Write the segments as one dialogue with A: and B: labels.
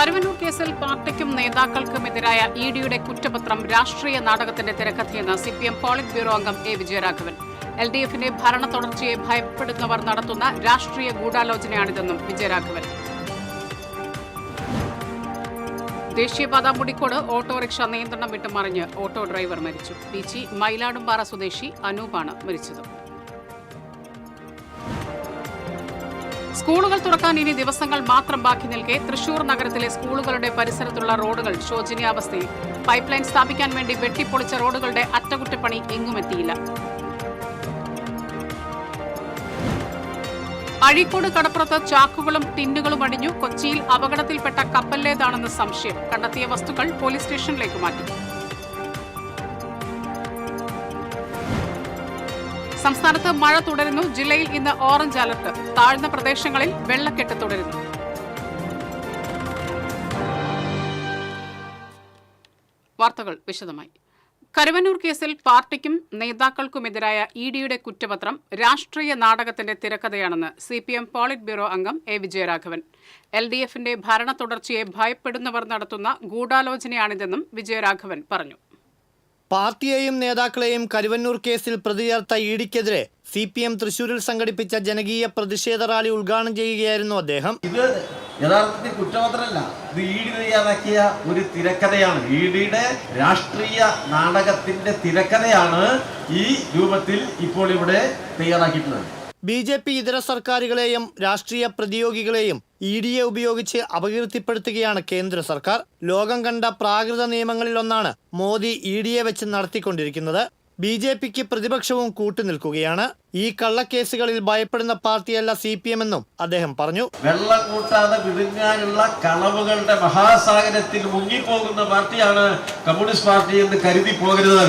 A: കരുവന്നൂർ കേസിൽ പാർട്ടിക്കും നേതാക്കൾക്കുമെതിരായ ഇഡിയുടെ കുറ്റപത്രം രാഷ്ട്രീയ നാടകത്തിന്റെ തിരക്കഥയെന്ന് സിപിഎം പോളിറ്റ് ബ്യൂറോ അംഗം എ വിജയരാഘവൻ. എൽഡിഎഫിന്റെ ഭരണ തുടർച്ചയെ ഭയപ്പെടുന്നവർ നടത്തുന്ന രാഷ്ട്രീയ ഗൂഢാലോചനയാണിതെന്നും വിജയരാഘവൻ. ദേശീയപാത മുടിക്കോട് ഓട്ടോറിക്ഷ നിയന്ത്രണം വിട്ട് മറിഞ്ഞ് ഓട്ടോ ഡ്രൈവർ മരിച്ചു. പീച്ചി മയിലാടുംപാറ സ്വദേശി അനൂപാണ് മരിച്ചത്. സ്കൂളുകൾ തുറക്കാൻ ഇനി ദിവസങ്ങൾ മാത്രം ബാക്കി നിൽക്കെ തൃശൂർ നഗരത്തിലെ സ്കൂളുകളുടെ പരിസരത്തുള്ള റോഡുകൾ ശോചനീയാവസ്ഥയിൽ. പൈപ്പ് ലൈൻ സ്ഥാപിക്കാൻ വേണ്ടി വെട്ടിപ്പൊളിച്ച റോഡുകളുടെ അറ്റകുറ്റപ്പണി എങ്ങുമെത്തിയില്ല. അഴീക്കോട് കടപ്പുറത്ത് ചാക്കുകളും ടിന്നുകളും അടിഞ്ഞു. കൊച്ചിയിൽ അപകടത്തിൽപ്പെട്ട കപ്പലിലേതാണെന്ന് സംശയം. കണ്ടെത്തിയ വസ്തുക്കൾ പോലീസ് സ്റ്റേഷനിലേക്ക് മാറ്റി. സംസ്ഥാനത്ത് മഴ തുടരുന്നു. ജില്ലയിൽ ഇന്ന് ഓറഞ്ച് അലർട്ട്. താഴ്ന്ന പ്രദേശങ്ങളിൽ വെള്ളക്കെട്ട് തുടരുന്നു. വാർത്തകൾ വിശദമായി. കരുവന്നൂർ കേസിൽ പാർട്ടിക്കും നേതാക്കൾക്കുമെതിരായ ഇഡിയുടെ കുറ്റപത്രം രാഷ്ട്രീയ നാടകത്തിന്റെ തിരക്കഥയാണെന്ന് സിപിഎം പോളിറ്റ് ബ്യൂറോ അംഗം എ വിജയരാഘവൻ. എൽഡിഎഫിന്റെ ഭരണ തുടർച്ചയെ ഭയപ്പെടുന്നവർ നടത്തുന്ന ഗൂഢാലോചനയാണിതെന്നും വിജയരാഘവൻ പറഞ്ഞു.
B: പാർട്ടിയെയും നേതാക്കളെയും കരുവന്നൂർ കേസിൽ പ്രതി ചേർത്ത ഇഡിക്കെതിരെ സിപിഎം തൃശൂരിൽ സംഘടിപ്പിച്ച ജനകീയ പ്രതിഷേധ റാലി ഉദ്ഘാടനം ചെയ്യുകയായിരുന്നു അദ്ദേഹം.
C: ഇത് യഥാർത്ഥത്തിൽ കുറ്റപത്രമല്ല, ഇത് ഇഡി തയ്യാറാക്കിയ ഒരു തിരക്കഥയാണ്. ഇഡിയുടെ രാഷ്ട്രീയ നാടകത്തിന്റെ തിരക്കഥയാണ് ഈ രൂപത്തിൽ ഇപ്പോൾ ഇവിടെ തയ്യാറാക്കിയിട്ടുള്ളത്.
B: ബി.ജെ.പി. ഇതര സർക്കാരുകളെയും രാഷ്ട്രീയ പ്രതിയോഗികളെയും ഇഡിയെ ഉപയോഗിച്ച് അപകീർത്തിപ്പെടുത്തുകയാണ് കേന്ദ്ര സർക്കാർ. ലോകം കണ്ട പ്രാകൃത നിയമങ്ങളിലൊന്നാണ് മോദി ഇഡിയെ വെച്ച് നടത്തിക്കൊണ്ടിരിക്കുന്നത്. ബി.ജെ.പിക്ക് പ്രതിപക്ഷവും കൂട്ടുനിൽക്കുകയാണ്. ഈ കള്ളക്കേസുകളിൽ ഭയപ്പെടുന്ന പാർട്ടിയല്ല സിപിഎം എന്നും അദ്ദേഹം പറഞ്ഞു.
C: വെള്ളം കൂട്ടാതെ വിഴുങ്ങാനുള്ള കളവുകളുടെ മഹാസാഗരത്തിൽ മുങ്ങിപ്പോകുന്ന പാർട്ടിയാണ് കമ്മ്യൂണിസ്റ്റ് പാർട്ടി എന്ന് കരുതി പോകരുത്.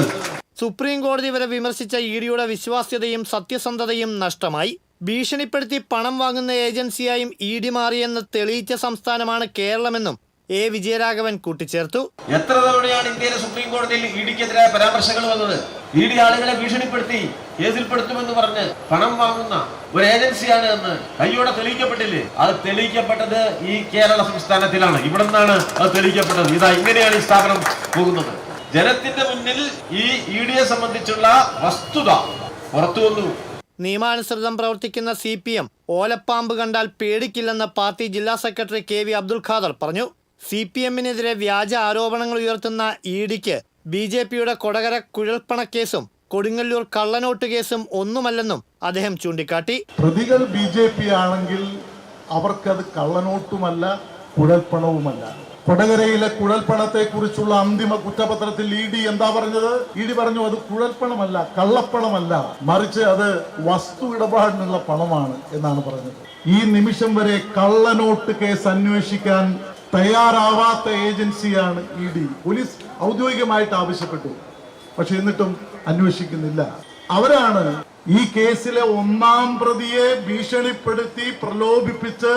B: സുപ്രീം കോടതി വരെ വിമർശിച്ച ഇഡിയുടെ വിശ്വാസ്യതയും സത്യസന്ധതയും നഷ്ടമായി. ഭീഷണിപ്പെടുത്തി പണം വാങ്ങുന്ന ഏജൻസിയായും ഇഡി മാറിയെന്ന് തെളിയിച്ച സംസ്ഥാനമാണ് കേരളമെന്നും എ വിജയരാഘവൻ കൂട്ടിച്ചേർത്തു.
C: എത്ര തവണയാണ് ഇന്ത്യയിലെ സുപ്രീം കോടതിയിൽ ഇഡിക്കെതിരായ പരാമർശങ്ങൾ വന്നത്? ഇഡി ആളുകളെ ഭീഷണിപ്പെടുത്തി കേസിൽപ്പെടുത്തുമെന്ന് പറഞ്ഞ് പണം വാങ്ങുന്ന ഒരു ഏജൻസിയാണ് എന്ന് കയ്യോടെ തെളിയിക്കപ്പെട്ടില്ലേ? അത് തെളിയിക്കപ്പെട്ടത് ഈ കേരള സംസ്ഥാനത്തിലാണ്. ഇവിടെ നിന്നാണ് അത് തെളിയിക്കപ്പെട്ടത്. ഇതാ ഇങ്ങനെയാണ് ഈ സ്ഥാപനം പോകുന്നത്. ജനത്തിന്റെ മുന്നിൽ ഈ ഇഡിയെ സംബന്ധിച്ചുള്ള വസ്തുത പുറത്തു വന്നു.
B: നിയമാനുസൃതം പ്രവർത്തിക്കുന്ന സിപിഎം ഓലപ്പാമ്പ് കണ്ടാൽ പേടിക്കില്ലെന്ന് പാർട്ടി ജില്ലാ സെക്രട്ടറി കെ.വി. അബ്ദുൽ ഖാദർ പറഞ്ഞു. സിപിഎമ്മിനെതിരെ വ്യാജ ആരോപണങ്ങൾ ഉയർത്തുന്ന ഇഡിക്ക് ബി.ജെ.പിയുടെ കൊടകര കുഴൽപ്പണക്കേസും കൊടുങ്ങല്ലൂർ കള്ളനോട്ട് കേസും ഒന്നുമല്ലെന്നും അദ്ദേഹം ചൂണ്ടിക്കാട്ടി.
D: പ്രതികൾ ബി.ജെ.പി. ആണെങ്കിൽ അവർക്കത് കള്ളനോട്ടുമല്ല, കുഴൽപ്പണവുമല്ല. കൊടകരയിലെ കുഴൽപ്പണത്തെ കുറിച്ചുള്ള അന്തിമ കുറ്റപത്രത്തിൽ ഇഡി എന്താ പറഞ്ഞത്? ഇഡി പറഞ്ഞു അത് കുഴൽപ്പണമല്ല, കള്ളപ്പണമല്ല, മറിച്ച് അത് വസ്തു ഇടപാടിനുള്ള പണമാണ് എന്നാണ് പറഞ്ഞത്. ഈ നിമിഷം വരെ കള്ളനോട്ട് കേസ് അന്വേഷിക്കാൻ തയ്യാറാവാത്ത ഏജൻസിയാണ് ഇഡി. പോലീസ് ഔദ്യോഗികമായിട്ട് ആവശ്യപ്പെട്ടു, പക്ഷെ എന്നിട്ടും അന്വേഷിക്കുന്നില്ല. അവരാണ് ഈ കേസിലെ ഒന്നാം പ്രതിയെ ഭീഷണിപ്പെടുത്തി പ്രലോഭിപ്പിച്ച്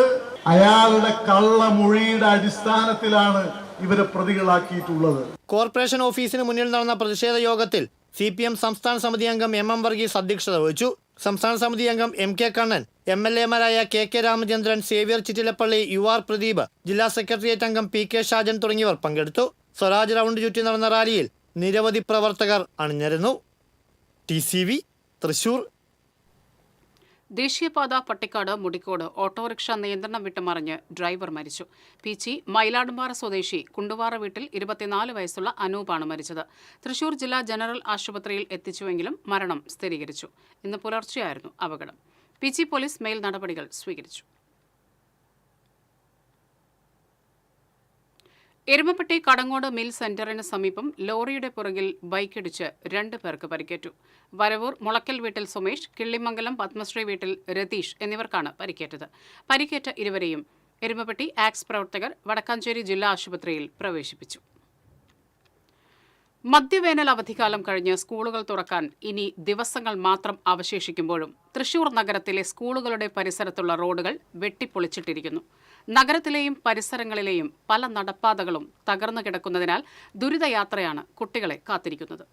D: അയാളുടെ കള്ളമൊഴിയുടെ അടിസ്ഥാനത്തിലാണ് ഇവരെ പ്രതികളാക്കിയിട്ടുള്ളത്.
B: കോർപ്പറേഷൻ ഓഫീസിന് മുന്നിൽ നടന്ന പ്രതിഷേധ യോഗത്തിൽ സിപിഎം സംസ്ഥാന സമിതി അംഗം എം വർഗീസ് അധ്യക്ഷത വഹിച്ചു. സംസ്ഥാന സമിതി അംഗം MK. Kannan, എം.എൽ.എമാരായ K K. Ramachandran, Xavier Chittilappilly, യു.ആർ. Pradeep, ജില്ലാ സെക്രട്ടേറിയറ്റ് അംഗം പി.കെ. ഷാജൻ തുടങ്ങിയവർ പങ്കെടുത്തു. സ്വരാജ് റൗണ്ട് ചുറ്റി നടന്ന റാലിയിൽ നിരവധി പ്രവർത്തകർ അണിനിരന്നു. TCV തൃശൂർ.
A: ദേശീയപാത പട്ടിക്കാട് മുടിക്കോട് ഓട്ടോറിക്ഷ നിയന്ത്രണം വിട്ട് മറിഞ്ഞ് ഡ്രൈവർ മരിച്ചു. പീച്ചി മയിലാടുംപാറ സ്വദേശി കുണ്ടുവാറ വീട്ടിൽ 24 വയസ്സുള്ള അനൂപാണ് മരിച്ചത്. തൃശൂർ ജില്ലാ ജനറൽ ആശുപത്രിയിൽ എത്തിച്ചുവെങ്കിലും മരണം സ്ഥിരീകരിച്ചു. ഇന്ന് പുലർച്ചെയായിരുന്നു അപകടം. പീച്ചി പോലീസ് മേൽ നടപടികൾ സ്വീകരിച്ചു. എരുമപ്പെട്ടി കടങ്ങോട് മിൽ സെന്ററിന് സമീപം ലോറിയുടെ പുറകിൽ ബൈക്കിടിച്ച് 2 പേർക്ക് പരിക്കേറ്റു. വരവൂർ മുളക്കൽ വീട്ടിൽ സുമേഷ്, കിള്ളിമംഗലം പത്മശ്രീ വീട്ടിൽ രതീഷ് എന്നിവർക്കാണ് പരിക്കേറ്റത്. പരിക്കേറ്റ ഇരുവരെയും എരുമപ്പെട്ടി ആക്സ് പ്രവർത്തകർ വടക്കാഞ്ചേരി ജില്ലാ ആശുപത്രിയിൽ പ്രവേശിപ്പിച്ചു. മധ്യവേനൽ അവധിക്കാലം കഴിഞ്ഞ് സ്കൂളുകൾ തുറക്കാൻ ഇനി ദിവസങ്ങൾ മാത്രം അവശേഷിക്കുമ്പോഴും തൃശൂർ നഗരത്തിലെ സ്കൂളുകളുടെ പരിസരത്തുള്ള റോഡുകൾ വെട്ടിപ്പൊളിച്ചിട്ടിരിക്കുന്നു. നഗരത്തിലെയും പരിസരങ്ങളിലെയും പല നടപ്പാതകളും തകർന്നു കിടക്കുന്നതിനാൽ ദുരിതയാത്രയാണ് കുട്ടികളെ കാത്തിരിക്കുന്നത്.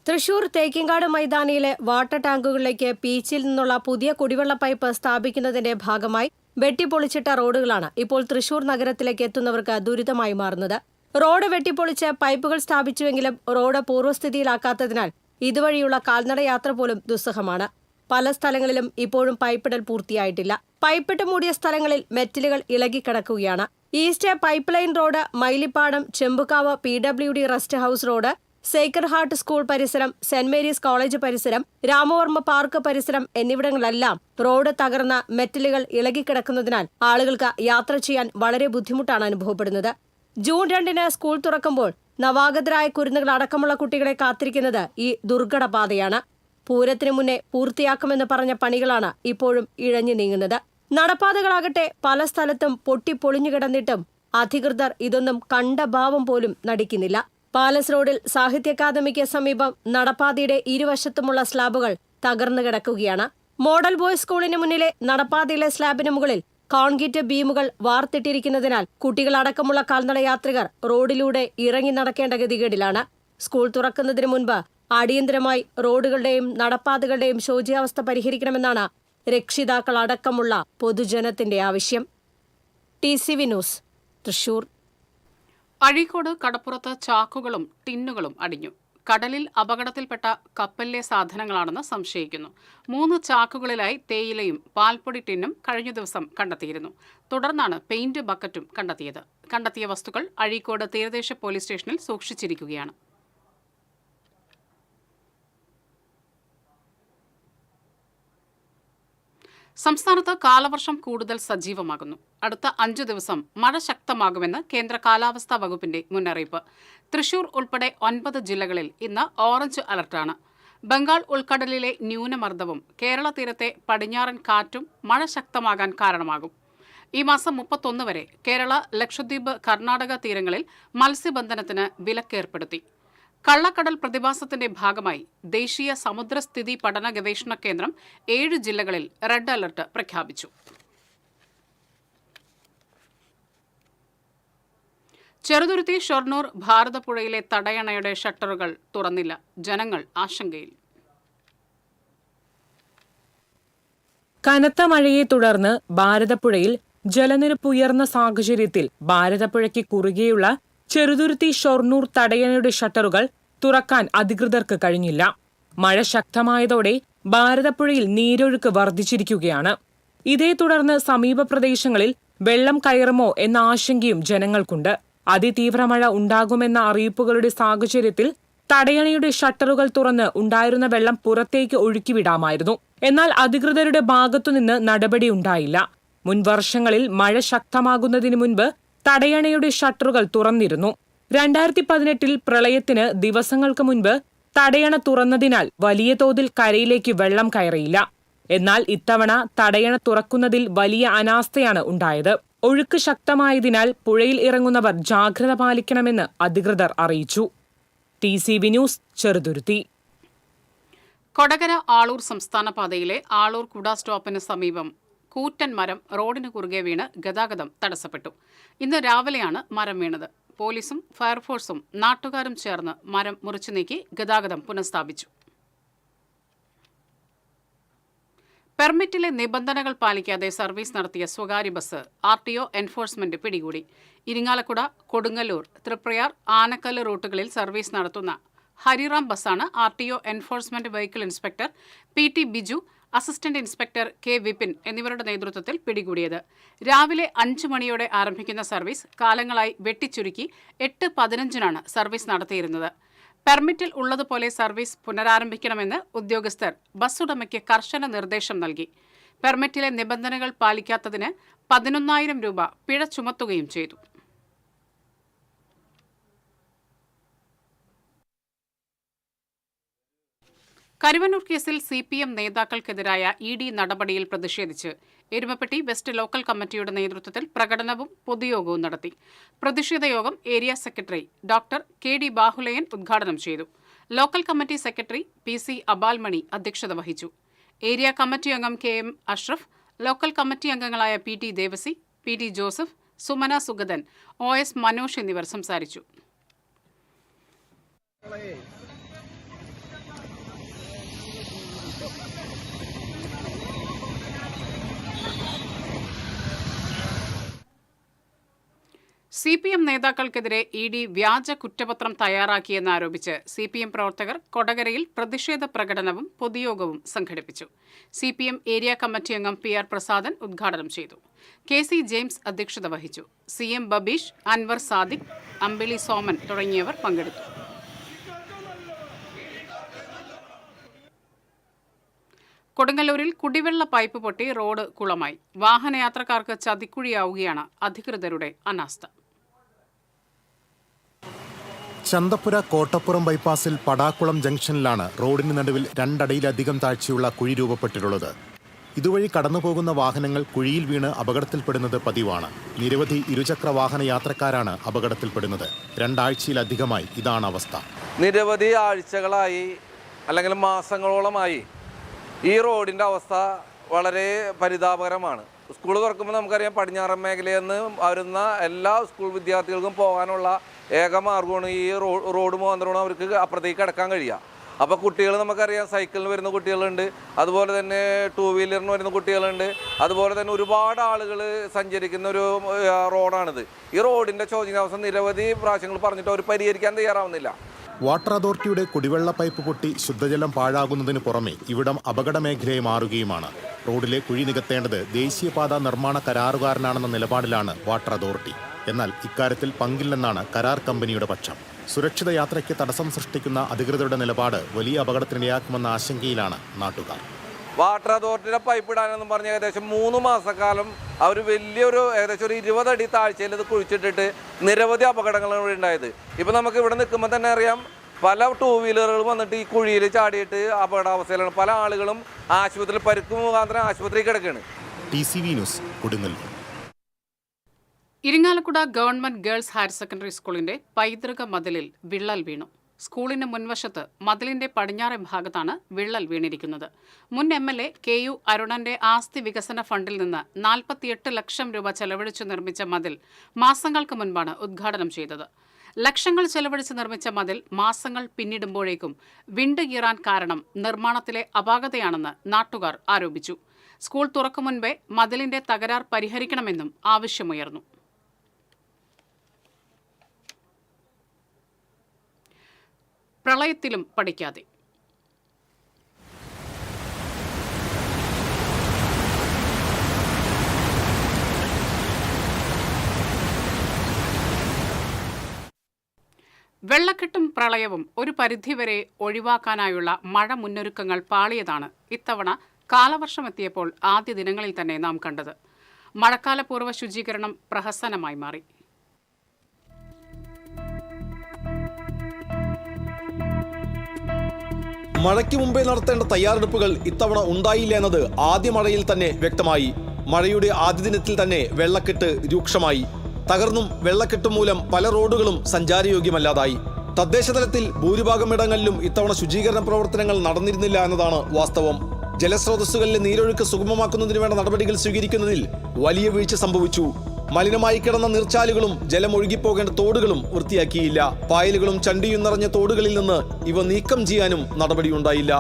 E: തൃശൂർ തേക്കിങ്കാട് മൈതാനിയിലെ വാട്ടർ ടാങ്കുകളിലേക്ക് പീച്ചിൽ നിന്നുള്ള പുതിയ കുടിവെള്ള പൈപ്പ് സ്ഥാപിക്കുന്നതിന്റെ ഭാഗമായി വെട്ടിപ്പൊളിച്ചിട്ട റോഡുകളാണ് ഇപ്പോൾ തൃശൂർ നഗരത്തിലേക്ക് എത്തുന്നവർക്ക് ദുരിതമായി മാറുന്നത്. റോഡ് വെട്ടിപ്പൊളിച്ച് പൈപ്പുകൾ സ്ഥാപിച്ചുവെങ്കിലും റോഡ് പൂർവ്വസ്ഥിതിയിലാക്കാത്തതിനാൽ ഇതുവഴിയുള്ള കാൽനടയാത്ര പോലും ദുസ്സഹമാണ്. പല സ്ഥലങ്ങളിലും ഇപ്പോഴും പൈപ്പിടൽ പൂർത്തിയായിട്ടില്ല. പൈപ്പിട്ട് മൂടിയ സ്ഥലങ്ങളിൽ മെറ്റലുകൾ ഇളകിക്കിടക്കുകയാണ്. East Pipe Line Road, Mylippadam, Chembukavu PWD Rest House Road, Sacred Heart School പരിസരം, സെന്റ് മേരീസ് കോളേജ് പരിസരം, രാമവർമ്മ പാർക്ക് പരിസരം എന്നിവിടങ്ങളിലെല്ലാം റോഡ് തകർന്ന മെറ്റലുകൾ ഇളകിക്കിടക്കുന്നതിനാൽ ആളുകൾക്ക് യാത്ര ചെയ്യാൻ വളരെ ബുദ്ധിമുട്ടാണ് അനുഭവപ്പെടുന്നത്. ജൂൺ 2-ന് സ്കൂൾ തുറക്കുമ്പോൾ നവാഗതരായ കുരുന്നുകൾ അടക്കമുള്ള കുട്ടികളെ കാത്തിരിക്കുന്നത് ഈ ദുർഘട പാതയാണ്. പൂരത്തിനു മുന്നേ പൂർത്തിയാക്കുമെന്ന് പറഞ്ഞ പണികളാണ് ഇപ്പോഴും ഇഴഞ്ഞു നീങ്ങുന്നത്. നടപ്പാതകളാകട്ടെ പല സ്ഥലത്തും പൊട്ടിപ്പൊളിഞ്ഞു കിടന്നിട്ടും അധികൃതർ ഇതൊന്നും കണ്ട ഭാവം പോലും നടിക്കുന്നില്ല. പാലസ് റോഡിൽ സാഹിത്യ അക്കാദമിക്ക് സമീപം നടപ്പാതയുടെ ഇരുവശത്തുമുള്ള സ്ലാബുകൾ തകർന്നു കിടക്കുകയാണ്. മോഡൽ ബോയ്സ് സ്കൂളിന് മുന്നിലെ നടപ്പാതയിലെ സ്ലാബിന് മുകളിൽ കോൺക്രീറ്റ് ബീമുകൾ വാർത്തിട്ടിരിക്കുന്നതിനാൽ കുട്ടികളടക്കമുള്ള കാൽനടയാത്രികർ റോഡിലൂടെ ഇറങ്ങി നടക്കേണ്ട ഗതികേടിലാണ്. സ്കൂൾ തുറക്കുന്നതിന് മുൻപ് അടിയന്തരമായി റോഡുകളുടെയും നടപ്പാതകളുടെയും ശോച്യാവസ്ഥ പരിഹരിക്കണമെന്നാണ് രക്ഷിതാക്കൾ അടക്കമുള്ള പൊതുജനത്തിന്റെ ആവശ്യം. TCV news, Thrissur.
A: അഴീക്കോട് കടപ്പുറത്ത് ചാക്കുകളും ടിന്നുകളും അടിഞ്ഞു. കടലിൽ അപകടത്തിൽപ്പെട്ട കപ്പലിലെ സാധനങ്ങളാണെന്ന് സംശയിക്കുന്നു. 3 ചാക്കുകളിലായി തേയിലയും പാൽപ്പൊടി ടിന്നും കഴിഞ്ഞ ദിവസം കണ്ടെത്തിയിരുന്നു. തുടർന്നാണ് പെയിന്റ് ബക്കറ്റും കണ്ടെത്തിയത്. കണ്ടെത്തിയ വസ്തുക്കൾ അഴീക്കോട് തീരദേശ പോലീസ് സ്റ്റേഷനിൽ സൂക്ഷിച്ചിരിക്കുകയാണ്. സംസ്ഥാനത്ത് കാലവർഷം കൂടുതൽ സജീവമാകുന്നു. അടുത്ത 5 ദിവസം മഴ ശക്തമാകുമെന്ന് കേന്ദ്ര കാലാവസ്ഥാ വകുപ്പിന്റെ മുന്നറിയിപ്പ്. തൃശൂർ ഉൾപ്പെടെ 9 ജില്ലകളിൽ ഇന്ന് ഓറഞ്ച് അലർട്ടാണ്. ബംഗാൾ ഉൾക്കടലിലെ ന്യൂനമർദ്ദവും കേരള തീരത്തെ പടിഞ്ഞാറൻ കാറ്റും മഴ ശക്തമാകാൻ കാരണമാകും. ഈ മാസം 31 വരെ കേരള, ലക്ഷദ്വീപ്, കർണാടക തീരങ്ങളിൽ മത്സ്യബന്ധനത്തിന് വിലക്കേർപ്പെടുത്തി. കള്ളക്കടൽ പ്രതിഭാസത്തിന്റെ ഭാഗമായി ദേശീയ സമുദ്രസ്ഥിതി പഠന ഗവേഷണ കേന്ദ്രം 7 ജില്ലകളിൽ റെഡ് അലർട്ട് പ്രഖ്യാപിച്ചു. ചെറുതുരുത്തി ഷൊർണൂർ ഭാരതപ്പുഴയിലെ തടയണയുടെ ഷട്ടറുകൾ തുറന്നില്ല. ജനങ്ങൾ ആശങ്കയിൽ.
F: കനത്ത മഴയെ തുടർന്ന് ഭാരതപ്പുഴയിൽ ജലനിരപ്പ് ഉയർന്ന സാഹചര്യത്തിൽ ഭാരതപ്പുഴയ്ക്ക് കുറുകെയുള്ള ചെറുതുരുത്തി ഷൊർണൂർ തടയണയുടെ ഷട്ടറുകൾ തുറക്കാൻ അധികൃതർക്ക് കഴിഞ്ഞില്ല. മഴ ശക്തമായതോടെ ഭാരതപ്പുഴയിൽ നീരൊഴുക്ക് വർദ്ധിച്ചിരിക്കുകയാണ്. ഇതേ തുടർന്ന് സമീപ പ്രദേശങ്ങളിൽ വെള്ളം കയറുമോ എന്ന ആശങ്കയും ജനങ്ങൾക്കുണ്ട്. അതിതീവ്ര മഴ ഉണ്ടാകുമെന്ന അറിയിപ്പുകളുടെ സാഹചര്യത്തിൽ തടയണയുടെ ഷട്ടറുകൾ തുറന്ന് ഉണ്ടായിരുന്ന വെള്ളം പുറത്തേക്ക് ഒഴുക്കിവിടാമായിരുന്നു. എന്നാൽ അധികൃതരുടെ ഭാഗത്തുനിന്ന് നടപടിയുണ്ടായില്ല. മുൻ വർഷങ്ങളിൽ മഴ ശക്തമാകുന്നതിന് മുൻപ് തടയണയുടെ ഷട്ടറുകൾ തുറന്നിരുന്നു. 2018 പ്രളയത്തിന് ദിവസങ്ങൾക്ക് മുൻപ് തടയണ തുറന്നതിനാൽ വലിയ തോതിൽ കരയിലേക്ക് വെള്ളം കയറിയില്ല. എന്നാൽ ഇത്തവണ തടയണ തുറക്കുന്നതിൽ വലിയ അനാസ്ഥയാണ് ഉണ്ടായത്. ഒഴുക്ക് ശക്തമായതിനാൽ പുഴയിൽ ഇറങ്ങുന്നവർ ജാഗ്രത പാലിക്കണമെന്ന് അധികൃതർ അറിയിച്ചു. TCV News, Cheruthuruthy.
A: കൊടകര ആളൂർ സംസ്ഥാന പാതയിലെ ആളൂർ കുട സ്റ്റോപ്പിന് സമീപം കൂറ്റൻ മരം റോഡിന് കുറുകെ വീണ് ഗതാഗതം തടസ്സപ്പെട്ടു. ഇന്ന് രാവിലെയാണ് മരം വീണത്. പോലീസും ഫയർഫോഴ്സും നാട്ടുകാരും ചേർന്ന് മരം മുറിച്ചു നീക്കി ഗതാഗതം പുനഃസ്ഥാപിച്ചു. പെർമിറ്റിലെ നിബന്ധനകൾ പാലിക്കാതെ സർവീസ് നടത്തിയ സ്വകാര്യ ബസ് RTO എൻഫോഴ്സ്മെന്റ് പിടികൂടി. ഇരിങ്ങാലക്കുട, കൊടുങ്ങല്ലൂർ, തൃപ്രയാർ, ആനക്കല്ല് റൂട്ടുകളിൽ സർവീസ് നടത്തുന്ന ഹരിറാം ബസ്സാണ് RTO enforcement vehicle inspector PT Biju, assistant inspector K Vipin എന്നിവരുടെ നേതൃത്വത്തിൽ പിടികൂടിയത്. രാവിലെ 5 മണിയോടെ ആരംഭിക്കുന്ന സർവീസ് കാലങ്ങളായി വെട്ടിച്ചുരുക്കി 8:15-നാണ് സർവീസ് നടത്തിയിരുന്നത്. പെർമിറ്റിൽ ഉള്ളതുപോലെ സർവീസ് പുനരാരംഭിക്കണമെന്ന് ഉദ്യോഗസ്ഥർ ബസ് ഉടമയ്ക്ക് കർശന നിർദ്ദേശം നൽകി. പെർമിറ്റിലെ നിബന്ധനകൾ പാലിക്കാത്തതിന് 11,000 രൂപ പിഴ ചുമത്തുകയും ചെയ്തു. കരുവന്നൂർ കേസിൽ CPM നേതാക്കൾക്കെതിരായ ED നടപടിയിൽ പ്രതിഷേധിച്ച് എരുമപ്പെട്ടി വെസ്റ്റ് ലോക്കൽ കമ്മിറ്റിയുടെ നേതൃത്വത്തിൽ പ്രകടനവും പൊതുയോഗവും നടത്തി. പ്രതിഷേധ യോഗം area secretary doctor KD Bahulayan ഉദ്ഘാടനം ചെയ്തു. Local committee secretary PC Abalmani അധ്യക്ഷത വഹിച്ചു. ഏരിയ കമ്മിറ്റി അംഗം KM അഷ്റഫ്, ലോക്കൽ കമ്മിറ്റി അംഗങ്ങളായ PT Devasi, PT Joseph, Sumana Sugathan, OS Manosh എന്നിവർ സംസാരിച്ചു. CPM നേതാക്കൾക്കെതിരെ ED വ്യാജ കുറ്റപത്രം തയ്യാറാക്കിയെന്നാരോപിച്ച് CPM പ്രവർത്തകർ കൊടകരയിൽ പ്രതിഷേധ പ്രകടനവും പൊതുയോഗവും സംഘടിപ്പിച്ചു. CPM ഏരിയ കമ്മിറ്റി അംഗം PR പ്രസാദൻ ഉദ്ഘാടനം ചെയ്തു. KC ജെയിംസ് അധ്യക്ഷത വഹിച്ചു. CM ബബീഷ്, അൻവർ സാദിഖ്, അമ്പിളി സോമൻ തുടങ്ങിയവർ പങ്കെടുത്തു. കൊടുങ്ങല്ലൂരിൽ കുടിവെള്ള പൈപ്പ് പൊട്ടി റോഡ് കുളമായി. വാഹനയാത്രക്കാർക്ക് ചതിക്കുഴിയാവുകയാണ് അധികൃതരുടെ അനാസ്ഥ.
G: ചന്തപ്പുര കോട്ടപ്പുറം ബൈപ്പാസിൽ പടാക്കുളം ജംഗ്ഷനിലാണ് റോഡിന് നടുവിൽ 2 അടിയിലധികം താഴ്ചയുള്ള കുഴി രൂപപ്പെട്ടിട്ടുള്ളത്. ഇതുവഴി കടന്നുപോകുന്ന വാഹനങ്ങൾ കുഴിയിൽ വീണ് അപകടത്തിൽപ്പെടുന്നത് പതിവാണ്. നിരവധി ഇരുചക്ര വാഹന യാത്രക്കാരാണ് അപകടത്തിൽപ്പെടുന്നത്. 2 ആഴ്ചയിലധികമായി ഇതാണ് അവസ്ഥ.
H: നിരവധി ആഴ്ചകളായി അല്ലെങ്കിൽ മാസങ്ങളോളമായി ഈ റോഡിൻ്റെ അവസ്ഥ വളരെ പരിതാപകരമാണ്. സ്കൂൾ തുറക്കുമ്പോൾ നമുക്കറിയാം, പടിഞ്ഞാറൻ മേഖലയിൽ നിന്ന് വരുന്ന എല്ലാ സ്കൂൾ വിദ്യാർത്ഥികൾക്കും പോകാനുള്ള ഏക മാർഗമാണ് ഈ റോഡ് മുഖാന്തരമാണ് അവർക്ക് അപ്പുറത്തേക്ക് കടക്കാൻ കഴിയുക. അപ്പോൾ കുട്ടികൾ നമുക്കറിയാം, സൈക്കിളിന് വരുന്ന കുട്ടികളുണ്ട്, അതുപോലെ തന്നെ 2 വീലറിന് വരുന്ന കുട്ടികളുണ്ട്, അതുപോലെ തന്നെ ഒരുപാട് ആളുകൾ സഞ്ചരിക്കുന്ന ഒരു റോഡാണിത്. ഈ റോഡിൻ്റെ ശോചനീയാവസ്ഥ നിരവധി പ്രാവശ്യങ്ങൾ പറഞ്ഞിട്ട് അവർ പരിഹരിക്കാൻ തയ്യാറാവുന്നില്ല.
G: വാട്ടർ അതോറിറ്റിയുടെ കുടിവെള്ള പൈപ്പ് പൊട്ടി ശുദ്ധജലം പാഴാകുന്നതിന് പുറമെ ഇവിടം അപകട മേഖലയെ മാറുകയുമാണ്. റോഡിലെ കുഴി നികത്തേണ്ടത് ദേശീയപാത നിർമ്മാണ കരാറുകാരനാണെന്ന നിലപാടിലാണ് വാട്ടർ അതോറിറ്റി. എന്നാൽ ഇക്കാര്യത്തിൽ പങ്കില്ലെന്നാണ് കരാർ കമ്പനിയുടെ പക്ഷം. സുരക്ഷിത യാത്രയ്ക്ക് തടസ്സം സൃഷ്ടിക്കുന്ന അധികൃതരുടെ നിലപാട് വലിയ അപകടത്തിനിടയാക്കുമെന്ന ആശങ്കയിലാണ് നാട്ടുകാർ.
H: വാട്ടർ അതോറിറ്റിയുടെ പൈപ്പ് ഇടാനെന്നും പറഞ്ഞ് ഏകദേശം 3 മാസക്കാലം അവർ വലിയൊരു ഏകദേശം ഒരു 20 അടി താഴ്ചയിൽ ഇത് കുഴിച്ചിട്ടിട്ട് നിരവധി അപകടങ്ങളാണ് ഇവിടെ ഉണ്ടായത്. ഇപ്പം നമുക്ക് ഇവിടെ നിൽക്കുമ്പോൾ തന്നെ അറിയാം, പല 2 വീലറുകളും വന്നിട്ട് ഈ കുഴിയിൽ ചാടിയിട്ട് അപകടാവസ്ഥയിലാണ്. പല ആളുകളും ആശുപത്രിയിൽ പരിക്ക് മുഖാന്തരം ആശുപത്രിയിൽ കിടക്കുകയാണ്.
G: TCV news, Kodungallur.
A: Irinjalakuda government girls higher secondary സ്കൂളിന്റെ പൈതൃക മതിലിൽ വിള്ളൽ വീണു. സ്കൂളിന് മുൻവശത്ത് മതിലിന്റെ പടിഞ്ഞാറേ ഭാഗത്താണ് വിള്ളൽ വീണിരിക്കുന്നത്. മുൻ MLA KU അരുണന്റെ ആസ്തി വികസന ഫണ്ടിൽ നിന്ന് 48 ലക്ഷം രൂപ ചെലവഴിച്ചു നിർമ്മിച്ച മതിൽ മാസങ്ങൾക്ക് മുൻപാണ് ഉദ്ഘാടനം ചെയ്തത്. ലക്ഷങ്ങൾ ചെലവഴിച്ച് നിർമ്മിച്ച മതിൽ മാസങ്ങൾ പിന്നിടുമ്പോഴേക്കും വിണ്ടുകീറാൻ കാരണം നിർമ്മാണത്തിലെ അപാകതയാണെന്ന് നാട്ടുകാർ ആരോപിച്ചു. സ്കൂൾ തുറക്കും മുൻപേ മതിലിന്റെ തകരാർ പരിഹരിക്കണമെന്നും ആവശ്യമുയർന്നു. പ്രളയത്തിലും പഠിക്കാതെ. വെള്ളക്കെട്ടും പ്രളയവും ഒരു പരിധിവരെ ഒഴിവാക്കാനായുള്ള മഴ മുന്നൊരുക്കങ്ങൾ പാളിയതാണ് ഇത്തവണ കാലവർഷമെത്തിയപ്പോൾ ആദ്യ ദിനങ്ങളിൽ തന്നെ നാം കണ്ടത്. മഴക്കാലപൂർവ്വ ശുചീകരണം പ്രഹസനമായി മാറി.
I: മഴയ്ക്ക് മുമ്പേ നടത്തേണ്ട തയ്യാറെടുപ്പുകൾ ഇത്തവണ ഉണ്ടായില്ല എന്നത് ആദ്യ മഴയിൽ തന്നെ വ്യക്തമായി. മഴയുടെ ആദ്യ ദിനത്തിൽ തന്നെ വെള്ളക്കെട്ട് രൂക്ഷമായി. തകർന്നും വെള്ളക്കെട്ട് മൂലം പല റോഡുകളും സഞ്ചാരയോഗ്യമല്ലാതായി. തദ്ദേശ തലത്തിൽ ഭൂരിഭാഗം ഇടങ്ങളിലും ഇത്തവണ ശുചീകരണ പ്രവർത്തനങ്ങൾ നടന്നിരുന്നില്ല എന്നതാണ് വാസ്തവം. ജലസ്രോതസ്സുകളിലെ നീരൊഴുക്ക് സുഗമമാക്കുന്നതിന് വേണ്ട നടപടികൾ സ്വീകരിക്കുന്നതിൽ വലിയ വീഴ്ച സംഭവിച്ചു. മലിനമായി കിടന്ന നീർച്ചാലുകളും ജലം ഒഴുകിപ്പോകേണ്ട തോടുകളും വൃത്തിയാക്കിയില്ല. പായലുകളും ചണ്ടിയും നിറഞ്ഞ തോടുകളിൽ നിന്ന് ഇവ നീക്കം ചെയ്യാനും നടപടിയുണ്ടായില്ല.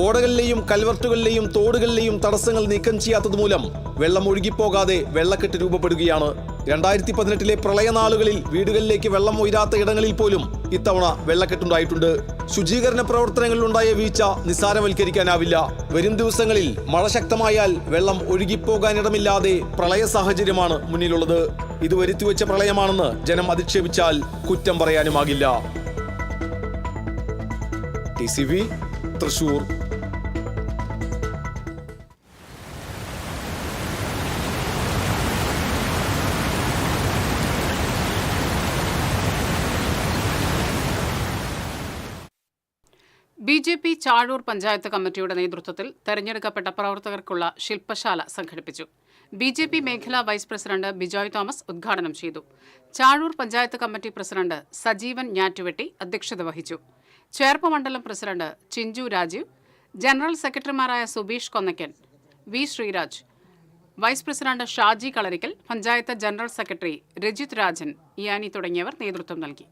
I: ഓടകളിലെയും കൽവർട്ടുകളിലെയും തോടുകളിലെയും തടസ്സങ്ങൾ നീക്കം ചെയ്യാത്തതുമൂലം വെള്ളം ഒഴുകിപ്പോകാതെ വെള്ളക്കെട്ട് രൂപപ്പെടുകയാണ്. 2018 പ്രളയനാളുകളിൽ വീടുകളിലേക്ക് വെള്ളം ഉയരാത്ത ഇടങ്ങളിൽ പോലും ഇത്തവണ വെള്ളക്കെട്ടുണ്ടായിട്ടുണ്ട്. ശുചീകരണ പ്രവർത്തനങ്ങളിലുണ്ടായ വീഴ്ച നിസ്സാരവൽക്കരിക്കാനാവില്ല. വരും ദിവസങ്ങളിൽ മഴ ശക്തമായാൽ വെള്ളം ഒഴുകിപ്പോകാനിടമില്ലാതെ പ്രളയ സാഹചര്യമാണ് മുന്നിലുള്ളത്. ഇത് വരുത്തിവെച്ച പ്രളയമാണെന്ന് ജനം അധിക്ഷേപിച്ചാൽ കുറ്റം പറയാനുമാകില്ല. TCV, തൃശൂർ.
A: BJP ചാഴൂർ പഞ്ചായത്ത് കമ്മിറ്റിയുടെ നേതൃത്വത്തിൽ തെരഞ്ഞെടുക്കപ്പെട്ട പ്രവർത്തകർക്കുള്ള ശില്പശാല സംഘടിപ്പിച്ചു. BJP മേഖലാ വൈസ് പ്രസിഡന്റ് ബിജോയ് തോമസ് ഉദ്ഘാടനം ചെയ്തു. ചാഴൂർ പഞ്ചായത്ത് കമ്മിറ്റി പ്രസിഡന്റ് സജീവൻ ഞാറ്റുവെട്ടി അധ്യക്ഷത വഹിച്ചു. ചേർപ്പ് മണ്ഡലം പ്രസിഡന്റ് ചിഞ്ചു രാജീവ്, ജനറൽ സെക്രട്ടറിമാരായ Subeesh Konnakkan, V Sreeraj, vice president Shaji Kalarikkal, panchayat general secretary Rajith Rajan, Iyani തുടങ്ങിയവർ നേതൃത്വം നൽകി.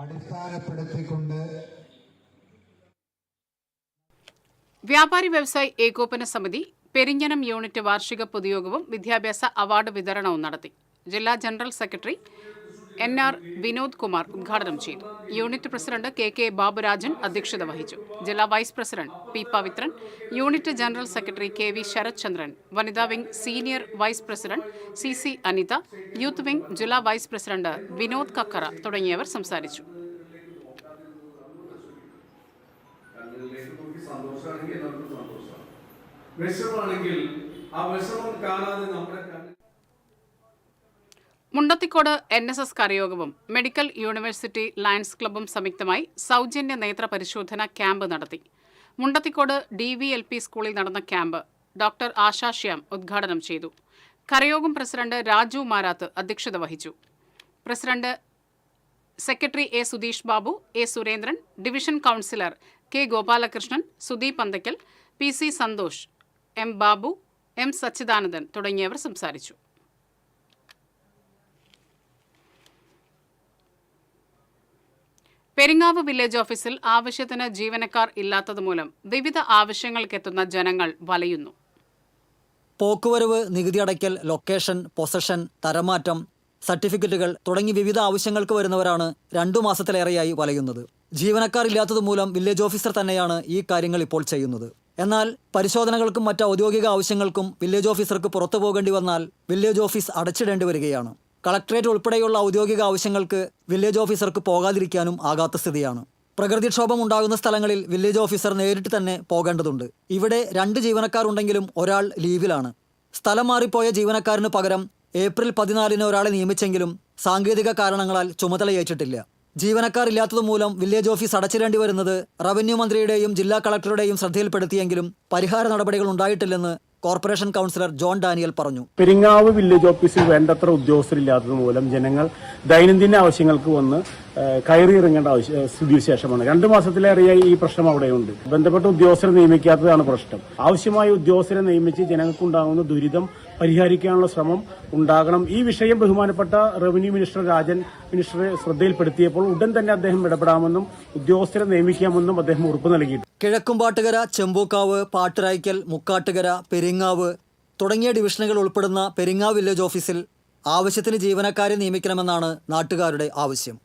J: അടിസ്ഥാനപ്പെടുത്തിക്കൊണ്ട്
A: വ്യാപാരി വ്യവസായി ഏകോപന സമിതി പെരിഞ്ഞനം യൂണിറ്റ് വാർഷിക പൊതുയോഗവും വിദ്യാഭ്യാസ അവാർഡ് വിതരണവും നടത്തി. ജില്ലാ general secretary NR Vinod Kumar ഉദ്ഘാടനം ചെയ്തു. യൂണിറ്റ് പ്രസിഡന്റ് KK ബാബുരാജൻ അധ്യക്ഷത വഹിച്ചു. ജില്ലാ vice president P Pavithran, unit general secretary KV Sarath Chandran, വനിതാ wing senior vice president CC Anitha, youth wing ജില്ലാ വൈസ് പ്രസിഡന്റ് വിനോദ് കക്കറ തുടങ്ങിയവർ സംസാരിച്ചു. മുണ്ടത്തിക്കോട് NSS കരയോഗവും മെഡിക്കൽ യൂണിവേഴ്സിറ്റി ലയൺസ് ക്ലബ്ബും സംയുക്തമായി സൗജന്യ നേത്ര പരിശോധന ക്യാമ്പ് നടത്തി. മുണ്ടത്തിക്കോട് DVLP സ്കൂളിൽ നടന്ന ക്യാമ്പ് ഡോക്ടർ ആശാ ശ്യാം ഉദ്ഘാടനം ചെയ്തു. കരയോഗം പ്രസിഡന്റ് രാജു മാരാത്ത് അധ്യക്ഷത വഹിച്ചു. President secretary A Sudheesh Babu, A Surendran, division councillor K Gopalakrishnan, Sudeep Panthakkal, PC Santhosh, M Babu, M Sachidanandan തുടങ്ങിയവർ സംസാരിച്ചു. പെരിങ്ങാവ് വില്ലേജ് ഓഫീസിൽ ആവശ്യത്തിന് ജീവനക്കാർ ഇല്ലാത്തതുമൂലം വിവിധ ആവശ്യങ്ങൾക്കെത്തുന്ന ജനങ്ങൾ വലയുന്നു.
K: പോക്കുവരവ്, നികുതി അടയ്ക്കൽ, ലൊക്കേഷൻ, പൊസഷൻ, തരമാറ്റം, സർട്ടിഫിക്കറ്റുകൾ തുടങ്ങി വിവിധ ആവശ്യങ്ങൾക്ക് വരുന്നവരാണ് 2 മാസത്തിലേറെയായി വലയുന്നത്. ജീവനക്കാർ ഇല്ലാത്തതുമൂലം വില്ലേജ് ഓഫീസർ തന്നെയാണ് ഈ കാര്യങ്ങൾ ഇപ്പോൾ ചെയ്യുന്നത്. എന്നാൽ പരിശോധനകൾക്കും മറ്റ് ഔദ്യോഗിക ആവശ്യങ്ങൾക്കും വില്ലേജ് ഓഫീസർക്ക് പുറത്തു പോകേണ്ടി വന്നാൽ വില്ലേജ് ഓഫീസ് അടച്ചിടേണ്ടി വരികയാണ്. കളക്ടറേറ്റ് ഉൾപ്പെടെയുള്ള ഔദ്യോഗിക ആവശ്യങ്ങൾക്ക് വില്ലേജ് ഓഫീസർക്ക് പോകാതിരിക്കാനും ആകാത്ത സ്ഥിതിയാണ്. പ്രകൃതിക്ഷോഭം ഉണ്ടാകുന്ന സ്ഥലങ്ങളിൽ വില്ലേജ് ഓഫീസർ നേരിട്ട് തന്നെ പോകേണ്ടതുണ്ട്. ഇവിടെ 2 ജീവനക്കാരുണ്ടെങ്കിലും ഒരാൾ ലീവിലാണ്. സ്ഥലം മാറിപ്പോയ ജീവനക്കാരന് പകരം ഏപ്രിൽ 14 ഒരാളെ നിയമിച്ചെങ്കിലും സാങ്കേതിക കാരണങ്ങളാൽ ചുമതലയേറ്റിട്ടില്ല. ജീവനക്കാർ ഇല്ലാത്തതുമൂലം വില്ലേജ് ഓഫീസ് അടച്ചിടേണ്ടി വരുന്നത് റവന്യൂ മന്ത്രിയുടെയും ജില്ലാ കളക്ടറുടെയും ശ്രദ്ധയിൽപ്പെടുത്തിയെങ്കിലും പരിഹാര നടപടികൾ ഉണ്ടായിട്ടില്ലെന്ന് കോർപ്പറേഷൻ കൗൺസിലർ ജോൺ ഡാനിയൽ പറഞ്ഞു.
L: പെരിങ്ങാവ് വില്ലേജ് ഓഫീസിൽ വേണ്ടത്ര ഉദ്യോഗസ്ഥരില്ലാത്തത് മൂലം ജനങ്ങൾ ദൈനംദിന ആവശ്യങ്ങൾക്ക് വന്ന് കയറിയിറങ്ങേണ്ട സ്ഥിതിവിശേഷമാണ്. 2 മാസത്തിലേറെയായി ഈ പ്രശ്നം അവിടെയുണ്ട്. ബന്ധപ്പെട്ട ഉദ്യോഗസ്ഥരെ നിയമിക്കാത്തതാണ് പ്രശ്നം. ആവശ്യമായ ഉദ്യോഗസ്ഥരെ നിയമിച്ച് ജനങ്ങൾക്കുണ്ടാകുന്ന ദുരിതം പരിഹരിക്കാനുള്ള ശ്രമം ഉണ്ടാകണം. ഈ വിഷയം ബഹുമാനപ്പെട്ട റവന്യൂ മിനിസ്റ്റർ രാജൻ മിനിസ്റ്ററെ ശ്രദ്ധയിൽപ്പെടുത്തിയപ്പോൾ ഉടൻ തന്നെ അദ്ദേഹം ഇടപെടാമെന്നും ഉദ്യോഗസ്ഥരെ നിയമിക്കാമെന്നും അദ്ദേഹം ഉറപ്പ് നൽകിയിട്ടുണ്ട്.
K: കിഴക്കുംപാട്ടുകര, ചെമ്പൂക്കാവ്, പാട്ടുരായ്ക്കൽ, മുക്കാട്ടുകര, പെരിങ്ങാവ് തുടങ്ങിയ ഡിവിഷനുകൾ ഉൾപ്പെടുന്ന പെരിങ്ങാവ് വില്ലേജ് ഓഫീസിൽ ആവശ്യത്തിന് ജീവനക്കാരെ നിയമിക്കണമെന്നാണ് നാട്ടുകാരുടെ ആവശ്യം.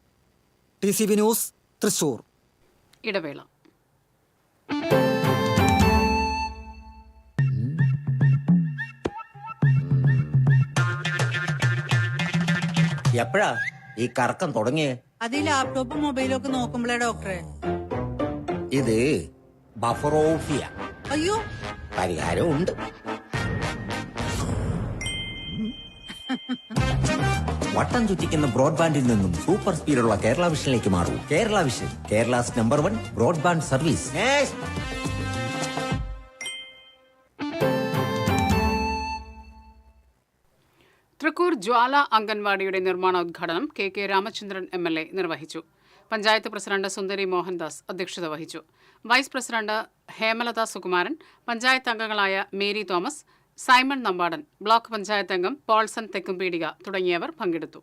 K: TCB news, Thrissur.
A: ഇടവേള.
M: എപ്പോഴാ ഈ കറക്കം തുടങ്ങിയേ?
N: അത് ഈ ലാപ്ടോപ്പും മൊബൈലും ഒക്കെ നോക്കുമ്പോഴേ ഡോക്ടറെ.
M: ഇത് ബഫറോഫിയ.
N: അയ്യോ,
M: പരിഹാരമുണ്ട്. വട്ടം ചുറ്റിക്കുന്ന ബ്രോഡ്ബാൻഡിൽ നിന്നും സൂപ്പർ സ്പീഡുള്ള കേരള വിഷനിലേക്ക് മാറൂ. Kerala Vision, Kerala's number 1 broadband service.
A: Thrikkur Jwala അംഗൻവാടിയുടെ നിർമ്മാണോദ്ഘാടനം KK രാമചന്ദ്രൻ MLA നിർവഹിച്ചു. പഞ്ചായത്ത് പ്രസിഡന്റ് സുന്ദരി മോഹൻദാസ് അധ്യക്ഷത വഹിച്ചു. വൈസ് പ്രസിഡന്റ് ഹേമലത സുകുമാരൻ, പഞ്ചായത്ത് അംഗങ്ങളായ Mary Thomas, Simon Nambadan, block panchayat അംഗം പോൾസൺ തെക്കുംപീടിക തുടങ്ങിയവർ പങ്കെടുത്തു.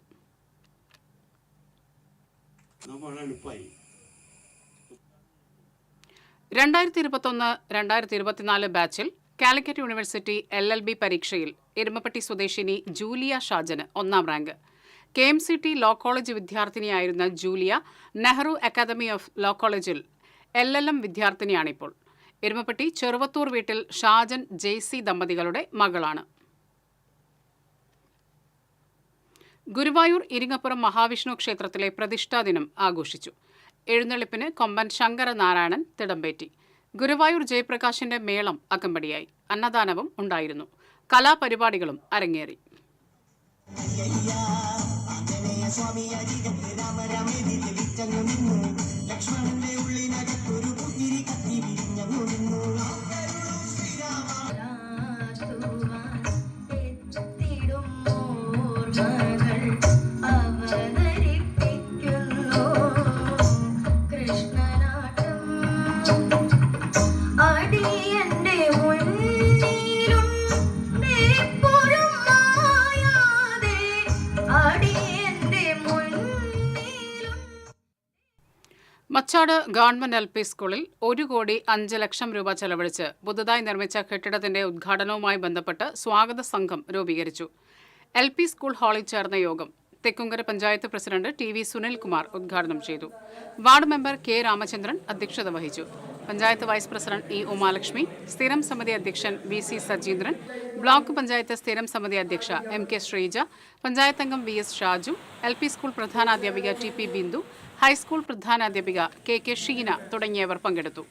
A: 2021-2024 ബാച്ചിൽ കാലിക്കറ്റ് യൂണിവേഴ്സിറ്റി LLB പരീക്ഷയിൽ എരുമപ്പെട്ടി സ്വദേശിനി ജൂലിയ ഷാജന് 1ാം റാങ്ക്. KMCT ലോ കോളേജ് വിദ്യാർത്ഥിനിയായിരുന്ന Julia Nehru Academy of Law കോളേജിൽ LLM വിദ്യാർത്ഥിനിയാണിപ്പോൾ. എരുമപ്പെട്ടി ചെറുവത്തൂർ വീട്ടിൽ ഷാജൻ JC ദമ്പതികളുടെ മകളാണ്. ഗുരുവായൂർ ഇരിങ്ങപ്പുറം മഹാവിഷ്ണു ക്ഷേത്രത്തിലെ പ്രതിഷ്ഠാ ദിനം ആഘോഷിച്ചു. എഴുന്നള്ളിപ്പിന് കൊമ്പൻ ശങ്കരനാരായണൻ തിടമ്പേറ്റി. ഗുരുവായൂർ ജയപ്രകാശിന്റെ മേളം അകമ്പടിയായി. അന്നദാനവും ഉണ്ടായിരുന്നു. കലാപരിപാടികളും അരങ്ങേറി. മച്ചാട് ഗവൺമെന്റ് LP സ്കൂളിൽ 1,05,00,000 രൂപ ചെലവഴിച്ച് പുതുതായി നിർമ്മിച്ച കെട്ടിടത്തിന്റെ ഉദ്ഘാടനവുമായി ബന്ധപ്പെട്ട് സ്വാഗത സംഘം രൂപീകരിച്ചു. LP സ്കൂൾ ഹാളിൽ ചേർന്ന യോഗം തെക്കുംകര പഞ്ചായത്ത് പ്രസിഡന്റ് TV സുനിൽകുമാർ ഉദ്ഘാടനം ചെയ്തു. വാർഡ് മെമ്പർ K രാമചന്ദ്രൻ അധ്യക്ഷത വഹിച്ചു. Panchayat vice president E Umalakshmi, സ്ഥിരം സമിതി അധ്യക്ഷൻ VC സജീന്ദ്രൻ, ബ്ലോക്ക് പഞ്ചായത്ത് സ്ഥിരം സമിതി അധ്യക്ഷ MK ശ്രീജ, പഞ്ചായത്ത് അംഗം VS ഷാജു, LP സ്കൂൾ പ്രധാനാധ്യാപിക TP ബിന്ദു, ഹൈസ്കൂൾ പ്രധാനാധ്യാപിക KK ഷീന തുടങ്ങിയവർ പങ്കെടുത്തു.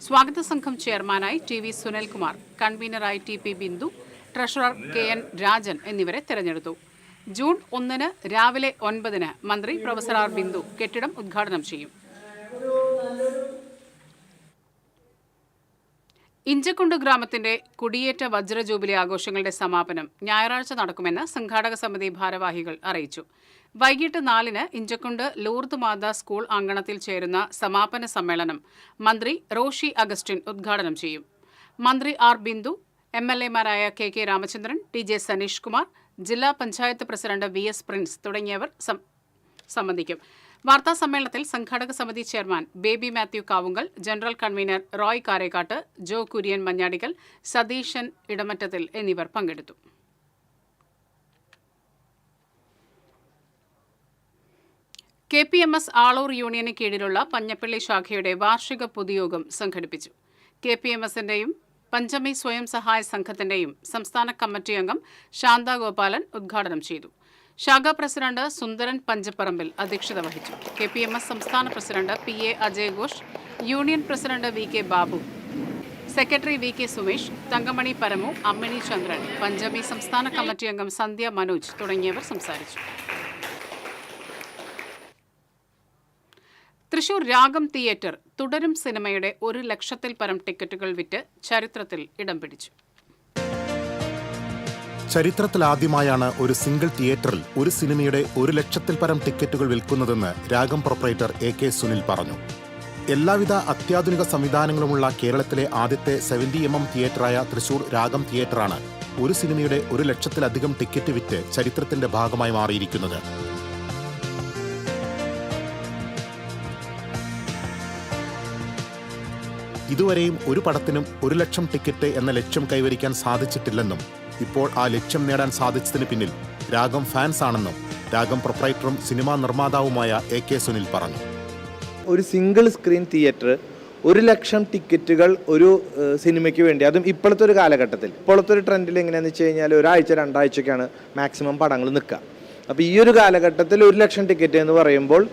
A: സ്വാഗത സംഘം ചെയർമാനായി TV സുനിൽകുമാർ, കൺവീനറായി TP Bindu, treasurer KN Rajan എന്നിവരെ തെരഞ്ഞെടുത്തു. ജൂൺ 1 രാവിലെ 9 മന്ത്രി പ്രൊഫസർ R ബിന്ദു കെട്ടിടം ഉദ്ഘാടനം ചെയ്യും. ഇഞ്ചക്കുണ്ട് ഗ്രാമത്തിന്റെ കുടിയേറ്റ വജ്ര ജൂബിലി ആഘോഷങ്ങളുടെ സമാപനം ഞായറാഴ്ച നടക്കുമെന്ന് സംഘാടക സമിതി ഭാരവാഹികൾ അറിയിച്ചു. വൈകിട്ട് 4 ഇഞ്ചക്കുണ്ട് ലൂർദ് മാതാ സ്കൂൾ അങ്കണത്തിൽ ചേരുന്ന സമാപന സമ്മേളനം മന്ത്രി റോഷി അഗസ്റ്റിൻ ഉദ്ഘാടനം ചെയ്യും. മന്ത്രി R Bindu, MLA-മാരായ KK Ramachandran, TJ Saneesh Kumar, ജില്ലാ പഞ്ചായത്ത് പ്രസിഡന്റ് VS പ്രിൻസ് തുടങ്ങിയവർ സംബന്ധിക്കും. വാർത്താ സമ്മേളനത്തിൽ സംഘാടക സമിതി chairman Baby Mathew Kavunkal, general convener Roy Karekkatt, Jo Kurian Manjadikkal, Satheesan Idamattathil എന്നിവർ പങ്കെടുത്തു. KPMS ആളൂർ യൂണിയന് കീഴിലുള്ള പഞ്ഞപ്പള്ളി ശാഖയുടെ വാർഷിക പൊതുയോഗം സംഘടിപ്പിച്ചു. KPMS-ന്റെയും പഞ്ചമി സ്വയം സഹായ സംഘത്തിന്റെയും സംസ്ഥാന കമ്മിറ്റി അംഗം ശാന്ത ഗോപാലൻ ഉദ്ഘാടനം ചെയ്തു. ശാഖാ പ്രസിഡന്റ് സുന്ദരൻ പഞ്ചപ്പറമ്പിൽ അധ്യക്ഷത വഹിച്ചു. KPMS സംസ്ഥാന president PA Ajay Ghosh, union president VK Babu, secretary VK Sumesh, Thankamani Paramu, Ammini Chandran, Panchami സംസ്ഥാന കമ്മിറ്റി അംഗം സന്ധ്യ മനോജ് തുടങ്ങിയവർ സംസാരിച്ചു. തൃശൂർ രാഗം തിയേറ്റർ തുടരും സിനിമയുടെ 1 ലക്ഷത്തിൽ പരം ടിക്കറ്റുകൾ വിറ്റ് ചരിത്രത്തിൽ ഇടം പിടിച്ചു.
G: ചരിത്രത്തിലാദ്യമായാണ് ഒരു സിംഗിൾ തിയേറ്ററിൽ ഒരു സിനിമയുടെ 1 ലക്ഷത്തിൽ പരം ടിക്കറ്റുകൾ വിൽക്കുന്നതെന്ന് രാഗം പ്രൊപ്പറേറ്റർ AK സുനിൽ പറഞ്ഞു. എല്ലാവിധ അത്യാധുനിക സംവിധാനങ്ങളുമുള്ള കേരളത്തിലെ ആദ്യത്തെ 70mm തിയേറ്ററായ തൃശൂർ രാഗം തിയേറ്ററാണ് ഒരു സിനിമയുടെ 1 ലക്ഷത്തിലധികം ടിക്കറ്റ് വിറ്റ് ചരിത്രത്തിന്റെ ഭാഗമായി മാറിയിരിക്കുന്നത്. ഇതുവരെയും ഒരു പടത്തിനും 1 ലക്ഷം ടിക്കറ്റ് എന്ന ലക്ഷ്യം കൈവരിക്കാൻ സാധിച്ചിട്ടില്ലെന്നും ഇപ്പോൾ ആ ലക്ഷ്യം നേടാൻ സാധിച്ചതിന് പിന്നിൽ രാഗം ഫാൻസ് ആണെന്നും രാഗം പ്രൊപ്പറേറ്ററും സിനിമാ നിർമ്മാതാവുമായ AK സുനിൽ പറഞ്ഞു.
O: ഒരു സിംഗിൾ സ്ക്രീൻ തിയേറ്റർ 1 ലക്ഷം ടിക്കറ്റുകൾ ഒരു സിനിമയ്ക്ക് വേണ്ടി, അതും ഇപ്പോഴത്തെ ഒരു കാലഘട്ടത്തിൽ, ഇപ്പോഴത്തെ ഒരു ട്രെൻഡിൽ എങ്ങനെയാണെന്ന് വെച്ച് കഴിഞ്ഞാൽ 1 ആഴ്ച 2 ആഴ്ചയ്ക്കാണ് മാക്സിമം പടങ്ങൾ നിൽക്കുക. അപ്പോൾ ഈ ഒരു കാലഘട്ടത്തിൽ 1 ലക്ഷം ടിക്കറ്റ് എന്ന് പറയുമ്പോൾ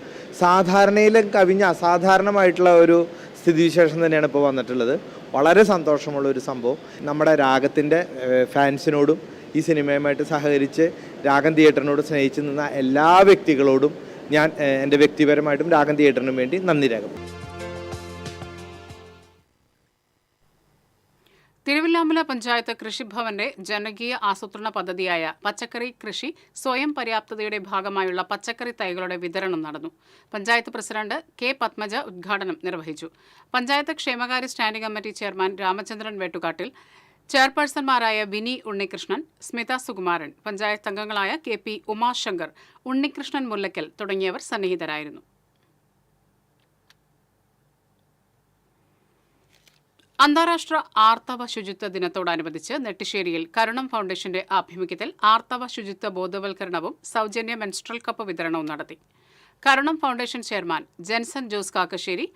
O: സാധാരണയിലും കവിഞ്ഞ അസാധാരണമായിട്ടുള്ള ഒരു സ്ഥിതിവിശേഷം തന്നെയാണ് ഇപ്പോൾ വന്നിട്ടുള്ളത്. വളരെ സന്തോഷമുള്ള ഒരു സംഭവം. നമ്മുടെ രാഗത്തിൻ്റെ ഫാൻസിനോടും ഈ സിനിമയുമായിട്ട് സഹകരിച്ച് രാഗം തിയേറ്ററിനോട് സ്നേഹിച്ച് നിന്ന എല്ലാ വ്യക്തികളോടും ഞാൻ എൻ്റെ വ്യക്തിപരമായിട്ടും രാഗം തിയേറ്ററിനും വേണ്ടി നന്ദി രേഖപ്പെടുത്തുന്നു.
A: തിരുവില്ലാമല പഞ്ചായത്ത് കൃഷിഭവന്റെ ജനകീയ ആസൂത്രണ പദ്ധതിയായ പച്ചക്കറി കൃഷി സ്വയം പര്യാപ്തതയുടെ ഭാഗമായുള്ള പച്ചക്കറി തൈകളുടെ വിതരണം നടന്നു. പഞ്ചായത്ത് പ്രസിഡന്റ് K പത്മജ ഉദ്ഘാടനം നിർവഹിച്ചു. പഞ്ചായത്ത് ക്ഷേമകാര്യ സ്റ്റാൻഡിംഗ് കമ്മിറ്റി ചെയർമാൻ രാമചന്ദ്രൻ വേട്ടുകാട്ടിൽ, ചെയർപേഴ്സൺമാരായ വിനി ഉണ്ണികൃഷ്ണൻ, സ്മിത സുകുമാരൻ, പഞ്ചായത്ത് അംഗങ്ങളായ KP ഉമാശങ്കർ, ഉണ്ണികൃഷ്ണൻ മുല്ലക്കൽ തുടങ്ങിയവർ സന്നിഹിതരായിരുന്നു. അന്താരാഷ്ട്ര ആർത്തവ ശുചിത്വ ദിനത്തോടനുബന്ധിച്ച് നെട്ടിശ്ശേരിയിൽ കരുണം ഫൗണ്ടേഷന്റെ ആഭിമുഖ്യത്തിൽ ആർത്തവ ശുചിത്വ ബോധവൽക്കരണവും സൗജന്യ മെൻസ്ട്രൽ കപ്പ് വിതരണവും നടത്തി. കരുണം ഫൗണ്ടേഷൻ ചെയർമാൻ ജെൻസൺ ജോസ് കാക്കശ്ശേരി,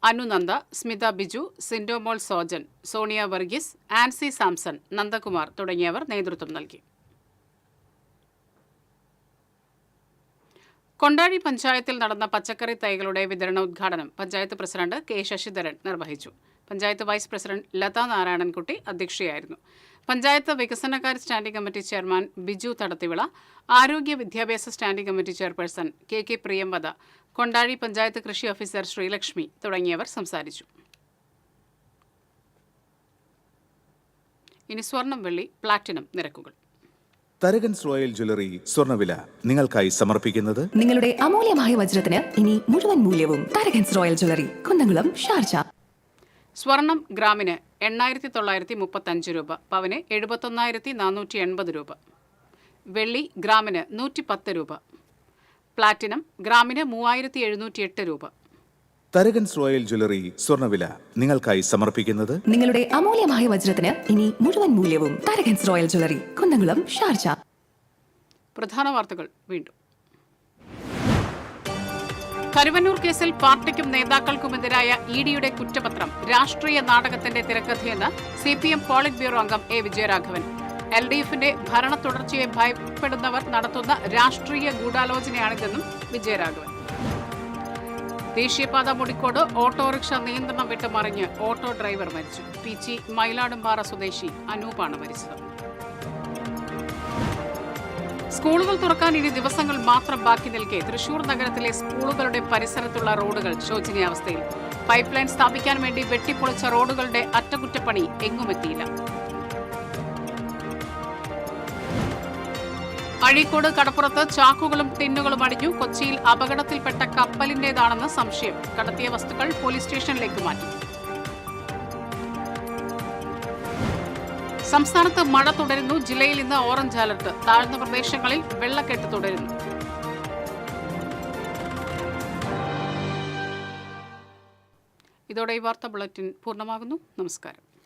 A: അനുനന്ദ, സ്മിത ബിജു, സിൻഡോമോൾ സോജൻ, സോണിയ വർഗീസ്, ആൻസി സാംസൺ, നന്ദകുമാർ തുടങ്ങിയവർ നേതൃത്വം നൽകി. കൊണ്ടാഴി പഞ്ചായത്തിൽ നടന്ന പച്ചക്കറി തൈകളുടെ വിതരണോദ്ഘാടനം പഞ്ചായത്ത് പ്രസിഡന്റ് K ശശിധരൻ നിർവഹിച്ചു. പഞ്ചായത്ത് വൈസ് പ്രസിഡന്റ് ലതാ നാരായണൻകുട്ടി അധ്യക്ഷയായിരുന്നു. പഞ്ചായത്ത് വികസനകാര്യ standing committee chairman Biju Thadathivila, ആരോഗ്യ വിദ്യാഭ്യാസ standing committee chairperson KK Priyamvada, Kondazhi panchayat കൃഷി ഓഫീസർ ശ്രീലക്ഷ്മി തുടങ്ങിയവർ സംസാരിച്ചു. ഇനി സ്വർണം, വെള്ളി, പ്ലാറ്റിനം നിരക്കുകൾ.
P: തരകൻസ് റോയൽ ജ്വല്ലറി സ്വർണ്ണവില നിങ്ങൾക്കായി സമർപ്പിക്കുന്നത്
Q: നിങ്ങളുടെ അമൂല്യമായ വജ്രത്തിന് ഇനി മുഴുവൻ മൂല്യവും Tharakans royal jewellery, Kunnamkulam, Sharjah.
A: സ്വർണം ഗ്രാമിന് 8,935 രൂപ, പവന് 71,480 രൂപ. വെള്ളി ഗ്രാമിന് 110 രൂപ. പ്ലാറ്റിനം ഗ്രാമിന് 3,708 രൂപ.
P: തരകൻസ് റോയൽ ജ്വല്ലറി സ്വർണ്ണവില നിങ്ങൾക്കായി സമർപ്പിക്കുന്നത്
Q: നിങ്ങളുടെ അമൂല്യമായ വജ്രത്തിന് ഇനി മുഴുവൻ മൂല്യവും Tharakans royal jewellery, Kunnamkulam, Sharjah.
A: പ്രധാന വാർത്തകൾ വീണ്ടും. കരുവന്നൂർ കേസിൽ പാർട്ടിക്കും നേതാക്കൾക്കുമെതിരായ ഇഡിയുടെ കുറ്റപത്രം രാഷ്ട്രീയ നാടകത്തിന്റെ തിരക്കഥയെന്ന് CPM പോളിറ്റ് ബ്യൂറോ അംഗം A. വിജയരാഘവൻ. LDFന്റെ ഭരണ തുടർച്ചയെ ഭയപ്പെടുന്നവർ നടത്തുന്ന രാഷ്ട്രീയ ഗൂഢാലോചനയാണിതെന്നും വിജയരാഘവൻ. ദേശീയപാത മുടിക്കോട് ഓട്ടോറിക്ഷ നിയന്ത്രണം വിട്ട് മറിഞ്ഞ് ഓട്ടോ ഡ്രൈവർ മരിച്ചു. പീച്ചി മയിലാടുംപാറ സ്വദേശി അനൂപാണ് മരിച്ചത്. സ്കൂളുകൾ തുറക്കാൻ ഇനി ദിവസങ്ങൾ മാത്രം ബാക്കി നിൽക്കെ തൃശൂർ നഗരത്തിലെ സ്കൂളുകളുടെ പരിസരത്തുള്ള റോഡുകൾ ശോചനീയാവസ്ഥയിൽ. പൈപ്പ് ലൈൻ സ്ഥാപിക്കാൻ വേണ്ടി വെട്ടിപ്പൊളിച്ച റോഡുകളുടെ അറ്റകുറ്റപ്പണി എങ്ങുമെത്തിയില്ല. അഴീക്കോട് കടപ്പുറത്ത് ചാക്കുകളും ടിന്നുകളും അടിഞ്ഞു. കൊച്ചിയിൽ അപകടത്തിൽപ്പെട്ട കപ്പലിന്റേതാണെന്ന് സംശയം. കടത്തിയ വസ്തുക്കൾ പോലീസ് സ്റ്റേഷനിലേക്ക് മാറ്റി. സംസ്ഥാനത്ത് മഴ തുടരുന്നു. ജില്ലയിൽ ഇന്ന് ഓറഞ്ച് അലർട്ട്. താഴ്ന്ന പ്രദേശങ്ങളിൽ വെള്ളക്കെട്ട് തുടരുന്നു. ഇതോടെ ഈ വാർത്താ ബുള്ളറ്റിൻ പൂർണ്ണമാകുന്നു. നമസ്കാരം.